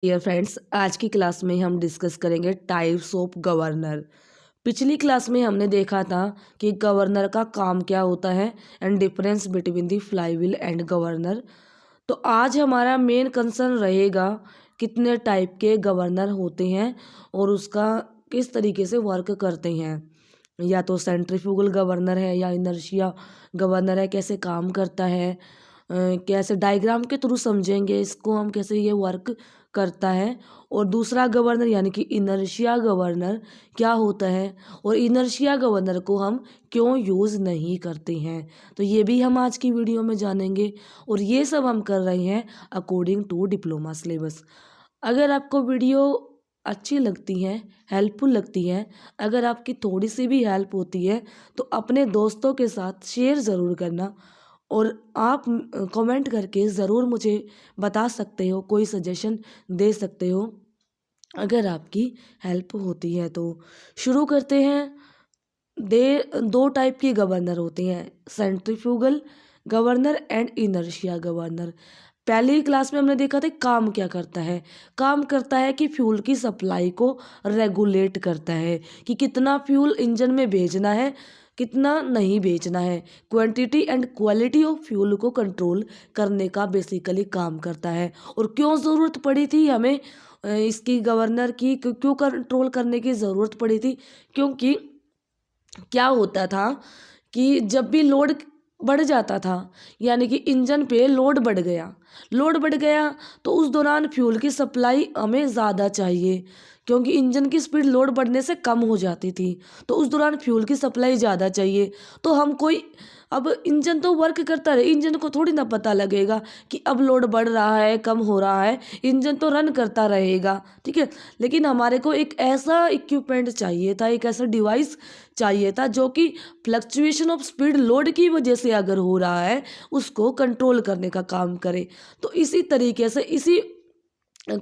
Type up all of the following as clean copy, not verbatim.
Dear friends, आज की class में हम डिस्कस करेंगे टाइप्स ऑफ गवर्नर। पिछली क्लास में हमने देखा था कि गवर्नर का काम क्या होता है and difference between the flywheel and governor. तो आज हमारा मेन कंसर्न रहेगा कितने टाइप के गवर्नर होते हैं और उसका किस तरीके से वर्क करते हैं। या तो सेंट्रीफ्यूगल गवर्नर है या इनर्शिया गवर्नर है, कैसे काम करता है, कैसे डायग्राम के थ्रू समझेंगे इसको हम कैसे ये वर्क करता है। और दूसरा गवर्नर यानी कि इनर्शिया गवर्नर क्या होता है और इनर्शिया गवर्नर को हम क्यों यूज़ नहीं करते हैं, तो ये भी हम आज की वीडियो में जानेंगे। और ये सब हम कर रहे हैं अकॉर्डिंग टू डिप्लोमा सिलेबस। अगर आपको वीडियो अच्छी लगती है, हेल्पफुल लगती है, अगर आपकी थोड़ी सी भी हेल्प होती है तो अपने दोस्तों के साथ शेयर ज़रूर करना। और आप कमेंट करके ज़रूर मुझे बता सकते हो, कोई सजेशन दे सकते हो अगर आपकी हेल्प होती है तो। शुरू करते हैं। दो टाइप के गवर्नर होते हैं, centrifugal governor and inertia governor. पहली क्लास में हमने देखा था काम क्या करता है। काम करता है कि फ्यूल की सप्लाई को रेगुलेट करता है कि कितना फ्यूल इंजन में भेजना है, कितना नहीं भेजना है। Quantity and quality of fuel को कंट्रोल करने का बेसिकली काम करता है। और क्यों ज़रूरत पड़ी थी हमें इसकी गवर्नर की, क्यों कंट्रोल करने की ज़रूरत पड़ी थी? क्योंकि क्या होता था कि जब भी लोड बढ़ जाता था, यानी कि इंजन पे लोड बढ़ गया तो उस दौरान फ्यूल की सप्लाई हमें ज़्यादा चाहिए, क्योंकि इंजन की स्पीड लोड बढ़ने से कम हो जाती थी। तो उस दौरान फ्यूल की सप्लाई ज़्यादा चाहिए। तो हम कोई, अब इंजन तो वर्क करता रहे, इंजन को थोड़ी ना पता लगेगा कि अब लोड बढ़ रहा है कम हो रहा है, इंजन तो रन करता रहेगा, ठीक है। लेकिन हमारे को एक ऐसा इक्विपमेंट चाहिए था, एक ऐसा डिवाइस चाहिए था जो कि फ्लक्चुएशन ऑफ स्पीड लोड की वजह से अगर हो रहा है उसको कंट्रोल करने का काम करे। तो इसी तरीके से इसी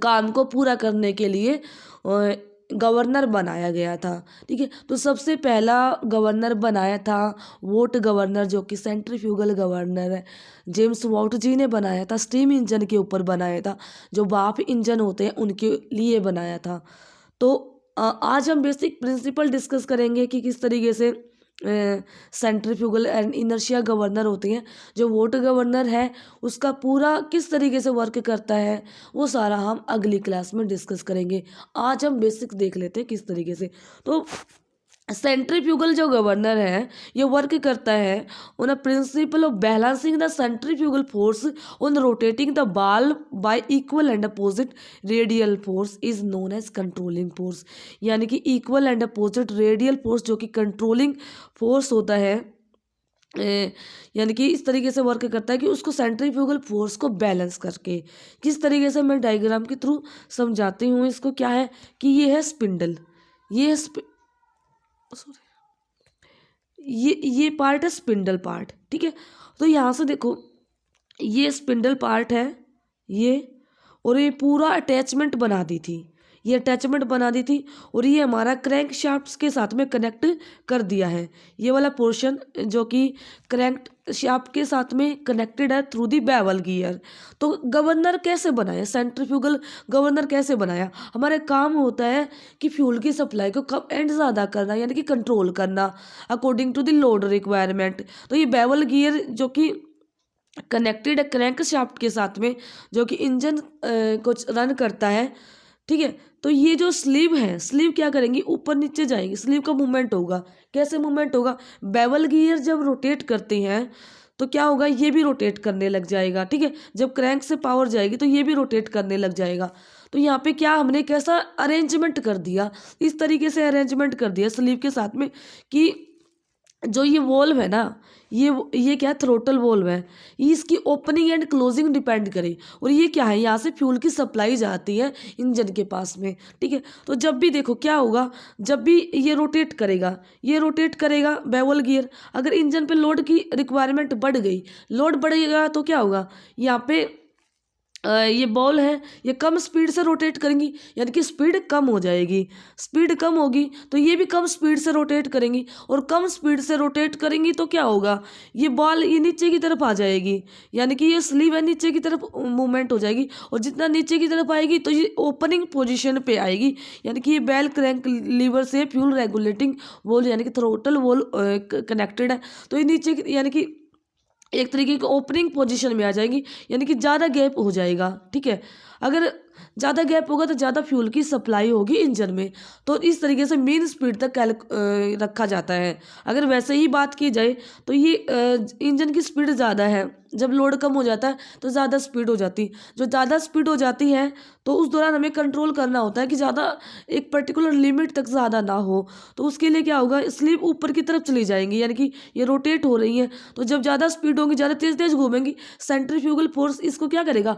काम को पूरा करने के लिए गवर्नर बनाया गया था, ठीक है। तो सबसे पहला गवर्नर बनाया था वोट गवर्नर, जो कि सेंट्रीफ्यूगल गवर्नर है। जेम्स वॉट जी ने बनाया था, स्टीम इंजन के ऊपर बनाया था, जो भाप इंजन होते हैं उनके लिए बनाया था। तो आज हम बेसिक प्रिंसिपल डिस्कस करेंगे कि किस तरीके से सेंट्रीफ्यूगल एंड इनर्शिया गवर्नर होते हैं। जो वोट गवर्नर है उसका पूरा किस तरीके से वर्क करता है वो सारा हम अगली क्लास में डिस्कस करेंगे। आज हम बेसिक देख लेते हैं किस तरीके से। तो सेंट्रीफ्यूगल जो गवर्नर है ये वर्क करता है on a principle of balancing the centrifugal force on rotating the ball by equal and opposite radial force is known as controlling force. यानी कि equal and opposite radial force जो कि controlling force होता है, यानी कि इस तरीके से वर्क करता है कि उसको सेंट्रीफ्यूगल फोर्स को बैलेंस करके। किस तरीके से मैं डायग्राम के थ्रू समझाती हूँ इसको। क्या है कि ये है स्पिंडल, ये ये पार्ट है स्पिंडल पार्ट, ठीक है। तो यहाँ से देखो ये स्पिंडल पार्ट है ये, और ये पूरा अटैचमेंट बना दी थी, ये अटैचमेंट बना दी थी और ये हमारा क्रैंक शाफ्ट के साथ में कनेक्ट कर दिया है। ये वाला पोर्शन जो कि क्रैंक शाफ्ट के साथ में कनेक्टेड है थ्रू दी बेवल गियर। तो गवर्नर कैसे बनाया, सेंट्रीफ्यूगल गवर्नर कैसे बनाया? हमारा काम होता है कि फ्यूल की सप्लाई को कम एंड ज़्यादा करना, यानी कि कंट्रोल करना according to the load requirement. तो ये बेवल गियर जो कि कनेक्टेड है क्रैंक शाफ्ट के साथ में, जो कि इंजन को रन करता है, ठीक है। तो ये जो स्लीव है, स्लीव क्या करेंगी, ऊपर नीचे जाएंगी, स्लीव का मूवमेंट होगा। कैसे मूवमेंट होगा? बेवल गियर जब रोटेट करते हैं तो क्या होगा, ये भी रोटेट करने लग जाएगा, ठीक है। जब क्रैंक से पावर जाएगी तो ये भी रोटेट करने लग जाएगा। तो यहाँ पे क्या हमने कैसा अरेंजमेंट कर दिया, इस तरीके से अरेंजमेंट कर दिया स्लीव के साथ में कि जो ये वॉल्व है ना, ये क्या है, थ्रोटल वॉल्व है, ये इसकी ओपनिंग एंड क्लोजिंग डिपेंड करे। और ये क्या है, यहाँ से फ्यूल की सप्लाई जाती है इंजन के पास में, ठीक है। तो जब भी देखो क्या होगा, जब भी ये रोटेट करेगा, ये रोटेट करेगा बेवल गियर, अगर इंजन पे लोड की रिक्वायरमेंट बढ़ गई, लोड बढ़ेगा तो क्या होगा, यहाँ पे ये बॉल है, ये कम स्पीड से रोटेट करेंगी, यानी कि स्पीड कम हो जाएगी। स्पीड कम होगी तो ये भी कम स्पीड से रोटेट करेंगी, और कम स्पीड से रोटेट करेंगी तो क्या होगा, ये बॉल ये नीचे की तरफ आ जाएगी, यानी कि ये स्लीव है नीचे की तरफ मूवमेंट हो जाएगी, और जितना नीचे की तरफ आएगी तो ये ओपनिंग पोजिशन पे आएगी, यानी कि ये बेल क्रैंक लीवर से फ्यूल रेगुलेटिंग वॉल्व यानी कि थ्रोटल वॉल्व कनेक्टेड है, तो ये नीचे यानी कि एक तरीके की ओपनिंग पोजीशन में आ जाएगी, यानी कि ज़्यादा गैप हो जाएगा। ठीक है, अगर ज़्यादा गैप होगा तो ज़्यादा फ्यूल की सप्लाई होगी इंजन में, तो इस तरीके से मेन स्पीड तक रखा जाता है। अगर वैसे ही बात की जाए तो ये इंजन की स्पीड ज़्यादा है, जब लोड कम हो जाता है तो ज़्यादा स्पीड हो जाती, जो ज़्यादा स्पीड हो जाती है तो उस दौरान हमें कंट्रोल करना होता है कि ज़्यादा एक पर्टिकुलर लिमिट तक ज़्यादा ना हो, तो उसके लिए क्या होगा, स्लीव ऊपर की तरफ चली जाएंगी, यानी कि ये रोटेट हो रही है, तो जब ज़्यादा स्पीड होगी, ज़्यादा तेज़ तेज़ घूमेंगी, सेंट्रीफ्यूगल फोर्स इसको क्या करेगा,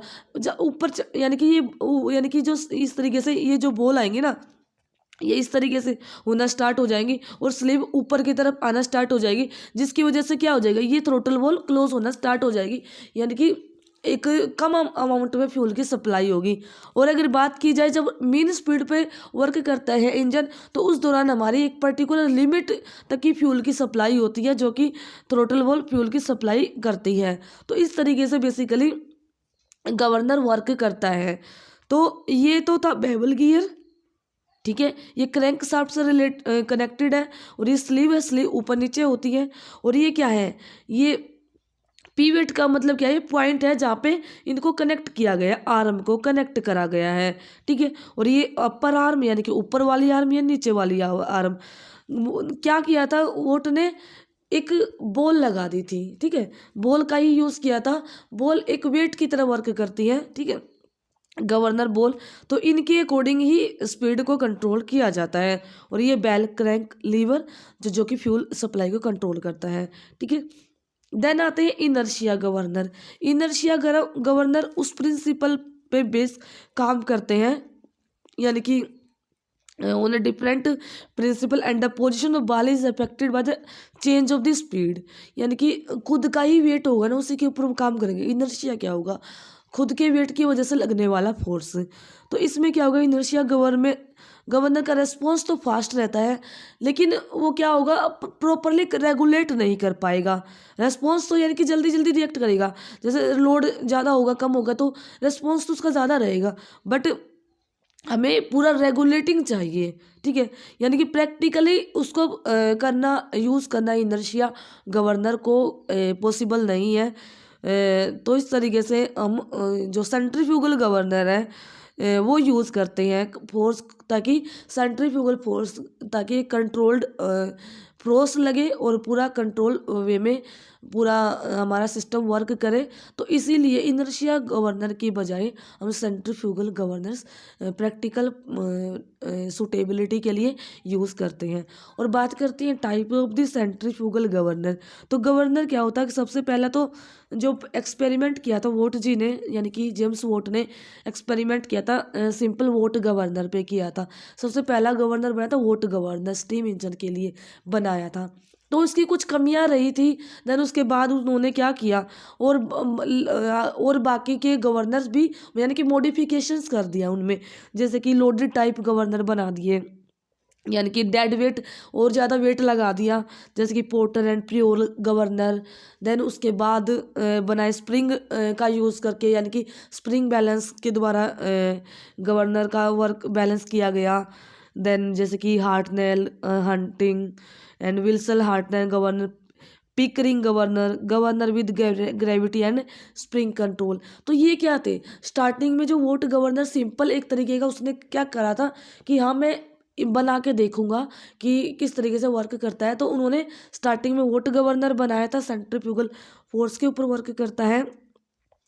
ऊपर यानी कि ये यानी कि जो इस तरीके से ये जो बॉल आएंगे ना, ये इस तरीके से होना स्टार्ट हो जाएंगी और स्लीव ऊपर की तरफ आना स्टार्ट हो जाएगी, जिसकी वजह से क्या हो जाएगा, ये थ्रोटल वॉल क्लोज होना स्टार्ट हो जाएगी, यानी कि एक कम अमाउंट में फ्यूल की सप्लाई होगी। और अगर बात की जाए जब मीन स्पीड पे वर्क करता है इंजन, तो उस दौरान हमारी एक पर्टिकुलर लिमिट तक की फ्यूल की सप्लाई होती है, जो कि थ्रोटल वॉल फ्यूल की सप्लाई करती है। तो इस तरीके से बेसिकली गवर्नर वर्क करता है। तो ये तो था बेवल गियर। ठीक है, ये क्रैंक शाफ्ट से कनेक्टेड है, और ये स्लीव है, स्लीव ऊपर नीचे होती है, और ये क्या है, ये पीवेट का मतलब क्या है, ये पॉइंट है जहाँ पे इनको कनेक्ट किया गया है, आर्म को कनेक्ट करा गया है। ठीक है, और ये अपर आर्म यानी कि ऊपर वाली आर्म या नीचे वाली आर्म, क्या किया था वोट ने, एक बॉल लगा दी थी। ठीक है, बॉल का ही यूज़ किया था, बॉल एक वेट की तरह वर्क करती है। ठीक है, गवर्नर बॉल, तो इनके अकॉर्डिंग ही स्पीड को कंट्रोल किया जाता है, और ये बेल क्रैंक लीवर जो कि फ्यूल सप्लाई को कंट्रोल करता है। ठीक है, देन आते हैं इनर्शिया गवर्नर। इनर्शिया गवर्नर उस प्रिंसिपल पे बेस काम करते हैं, यानी कि उन्हें different principle and the position of ball is affected by the change of the speed, यानी कि खुद का ही वेट होगा ना, उसी के ऊपर वो काम करेंगे। इनर्शिया क्या होगा, खुद के वेट की वजह से लगने वाला फोर्स। तो इसमें क्या होगा, इनर्शिया गवर्नर का रेस्पॉन्स तो फास्ट रहता है, लेकिन वो क्या होगा, प्रॉपरली रेगुलेट नहीं कर पाएगा। रेस्पॉन्स तो यानी कि जल्दी जल्दी रिएक्ट करेगा, जैसे लोड ज़्यादा होगा कम होगा तो रेस्पॉन्स तो उसका ज़्यादा रहेगा, बट हमें पूरा रेगुलेटिंग चाहिए। ठीक है, यानी कि प्रैक्टिकली उसको करना, यूज़ करना इनर्शिया गवर्नर को पॉसिबल नहीं है। तो इस तरीके से हम जो सेंट्रीफ्यूगल गवर्नर है वो यूज़ करते हैं फोर्स, ताकि सेंट्रीफ्यूगल फोर्स, ताकि कंट्रोल्ड फोर्स लगे और पूरा कंट्रोल वे में पूरा हमारा सिस्टम वर्क करे। तो इसीलिए इनर्शिया गवर्नर की बजाय हम सेंट्रीफ्यूगल गवर्नर्स प्रैक्टिकल सूटेबिलिटी के लिए यूज़ करते हैं। और बात करते हैं type of the centrifugal governor. तो गवर्नर क्या होता है कि सबसे पहला तो जो एक्सपेरिमेंट किया था वोट जी ने, यानी कि जेम्स वोट ने एक्सपेरिमेंट किया था सिंपल वोट गवर्नर पे किया था। सबसे पहला गवर्नर बना था वोट गवर्नर, स्टीम इंजन के लिए बनाया था। तो उसकी कुछ कमियां रही थी, देन उसके बाद उन्होंने क्या किया, और बाकी के गवर्नर्स भी यानी कि मॉडिफिकेशंस कर दिया उनमें, जैसे कि लोडेड टाइप गवर्नर बना दिए, यानी कि डेड वेट और ज़्यादा वेट लगा दिया, जैसे कि Porter and Proell governor. Then उसके बाद बनाए स्प्रिंग का यूज़ करके, यानी कि स्प्रिंग बैलेंस के द्वारा गवर्नर का वर्क बैलेंस किया गया। देन जैसे कि Hartnell hunting and Wilson Hartnell governor, Pickering governor with gravity and spring control. तो ये क्या थे, स्टार्टिंग में जो वोट गवर्नर सिंपल एक तरीके का उसने क्या करा था कि हाँ मैं बना के देखूंगा कि किस तरीके से वर्क करता है। तो उन्होंने स्टार्टिंग में वोट गवर्नर बनाया था, सेंट्रीफ्यूगल फोर्स के ऊपर वर्क करता है।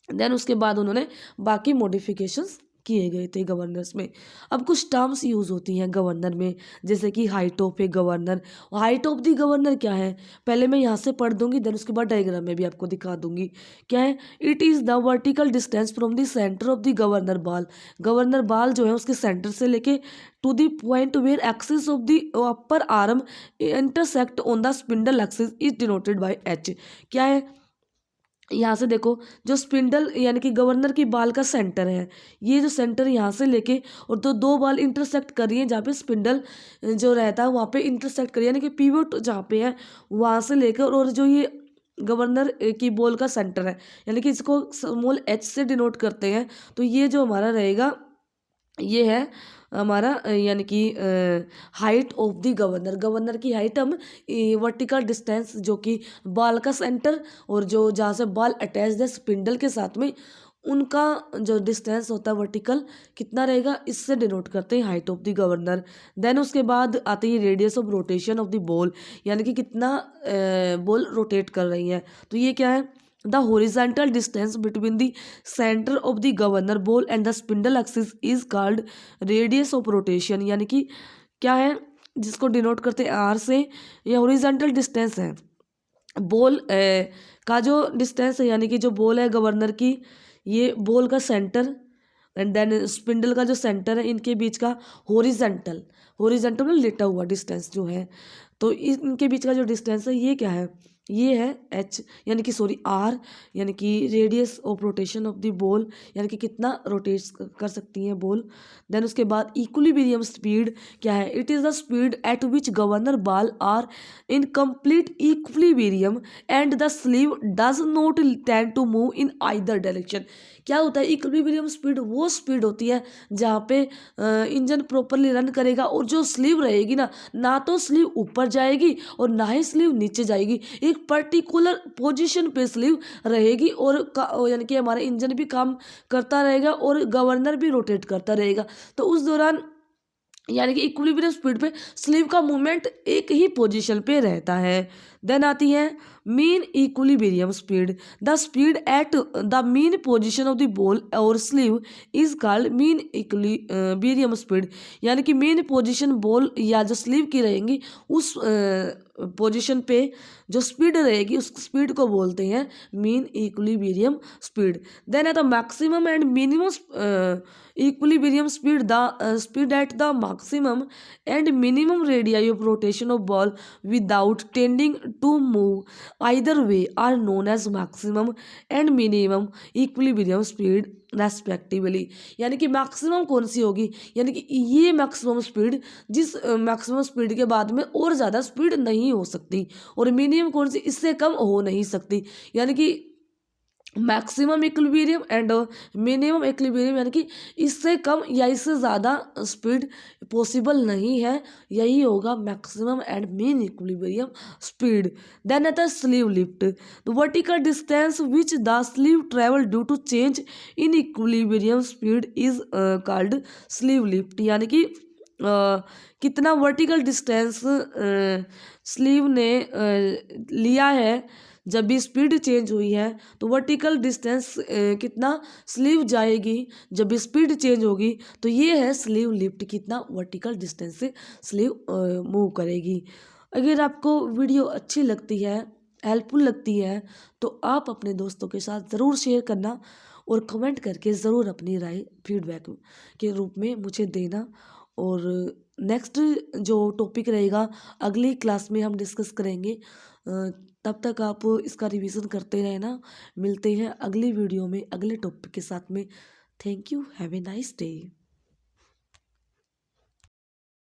देन उसके बाद उन्होंने बाकी मॉडिफिकेशंस किए गए थे गवर्नर्स में। अब कुछ टर्म्स यूज़ होती हैं गवर्नर में, जैसे कि height of a governor. Height of the governor क्या है, पहले मैं यहाँ से पढ़ दूंगी, देन उसके बाद डायग्राम में भी आपको दिखा दूंगी। क्या है, it is the vertical distance from the center of the governor ball. Governor ball जो है उसके सेंटर से लेके to the point where axis of the upper arm intersect on the spindle axis is denoted by H. क्या है, यहाँ से देखो जो स्पिंडल यानी कि गवर्नर की बाल का सेंटर है, ये जो सेंटर यहाँ से लेके और तो दो बाल इंटरसेक्ट कर रही है, जहाँ पे स्पिंडल जो रहता है वहाँ पे इंटरसेक्ट करिए, यानी कि पिवट जहाँ पे है वहाँ से लेकर और जो ये गवर्नर की बॉल का सेंटर है, यानी कि इसको स्मॉल एच से डिनोट करते हैं। तो ये जो हमारा रहेगा ये है हमारा यानी कि height of the governor. Governor की हाइट हम वर्टिकल डिस्टेंस जो कि बाल का सेंटर और जो जहाँ से बाल अटैच है स्पिंडल के साथ में उनका जो डिस्टेंस होता है वर्टिकल कितना रहेगा, इससे डिनोट करते हैं height of the governor. Then उसके बाद आती है radius of rotation of the ball, यानी कि कितना बॉल रोटेट कर रही है। तो ये क्या है, the horizontal distance between the center of the governor ball and the spindle axis is called radius of rotation, यानी कि क्या है जिसको डिनोट करते हैं आर से। ये होरिजेंटल डिस्टेंस है बॉल का जो डिस्टेंस है, यानी कि जो बॉल है गवर्नर की, ये बॉल का सेंटर एंड देन स्पिंडल का जो सेंटर है, इनके बीच का होरिजेंटल होरिजेंटल में लेटा हुआ डिस्टेंस जो है, तो इनके बीच का जो डिस्टेंस है ये क्या है, ये है एच, यानी कि सॉरी आर, यानी कि radius of rotation of the ball, यानी कि कितना रोटेट कर सकती है बॉल। देन उसके बाद इक्विलिब्रियम स्पीड क्या है, it is the speed at which governor ball are in complete equilibrium and the sleeve does not tend to move in either direction. क्या होता है, इक्विलिब्रियम स्पीड वो स्पीड होती है जहाँ पे इंजन प्रॉपरली रन करेगा और जो स्लीव रहेगी ना तो स्लीव ऊपर जाएगी और ना ही स्लीव नीचे जाएगी, एक पर्टिकुलर पोजीशन पे स्लीव रहेगी और यानी कि हमारा इंजन भी काम करता रहेगा और गवर्नर भी रोटेट करता रहेगा। तो उस दौरान यानी कि इक्विलिब्रियम स्पीड पे स्लीव का मूवमेंट एक ही पोजीशन पे रहता है। देन आती है mean equilibrium speed, the speed at the mean position of the ball और sleeve is called mean equilibrium speed, यानी कि मीन पोजीशन बॉल या जो स्लीव की रहेंगी उस पोजीशन पे जो स्पीड रहेगी उस स्पीड को बोलते हैं मीन इक्विलिब्रियम स्पीड। देन है the maximum and minimum equilibrium speed, the speed at the maximum and minimum radii of rotation of ball without tending to move either way are known as maximum and minimum equilibrium speed respectively. यानी कि maximum कौन सी होगी, यानी कि ये maximum speed जिस maximum speed के बाद में और ज़्यादा स्पीड नहीं हो सकती, और मिनिमम कौन सी इससे कम हो नहीं सकती, यानी कि maximum equilibrium and minimum equilibrium, यानी कि इससे कम या इससे ज़्यादा स्पीड पॉसिबल नहीं है, यही होगा maximum and mean equilibrium speed. Then आता है sleeve lift, the vertical distance which the sleeve travel due to change in equilibrium speed is called sleeve lift, यानी कि कितना वर्टिकल डिस्टेंस स्लीव ने लिया है जब भी स्पीड चेंज हुई है, तो वर्टिकल डिस्टेंस कितना स्लीव जाएगी जब भी स्पीड चेंज होगी, तो ये है स्लीव लिफ्ट, कितना वर्टिकल डिस्टेंस से स्लीव मूव करेगी। अगर आपको वीडियो अच्छी लगती है, हेल्पफुल लगती है, तो आप अपने दोस्तों के साथ ज़रूर शेयर करना और कमेंट करके ज़रूर अपनी राय फीडबैक के रूप में मुझे देना। और नेक्स्ट जो टॉपिक रहेगा अगली क्लास में हम डिस्कस करेंगे, तब तक आप इसका रिवीजन करते रहना। मिलते हैं अगली वीडियो में अगले टॉपिक के साथ में। Thank you, have a nice day.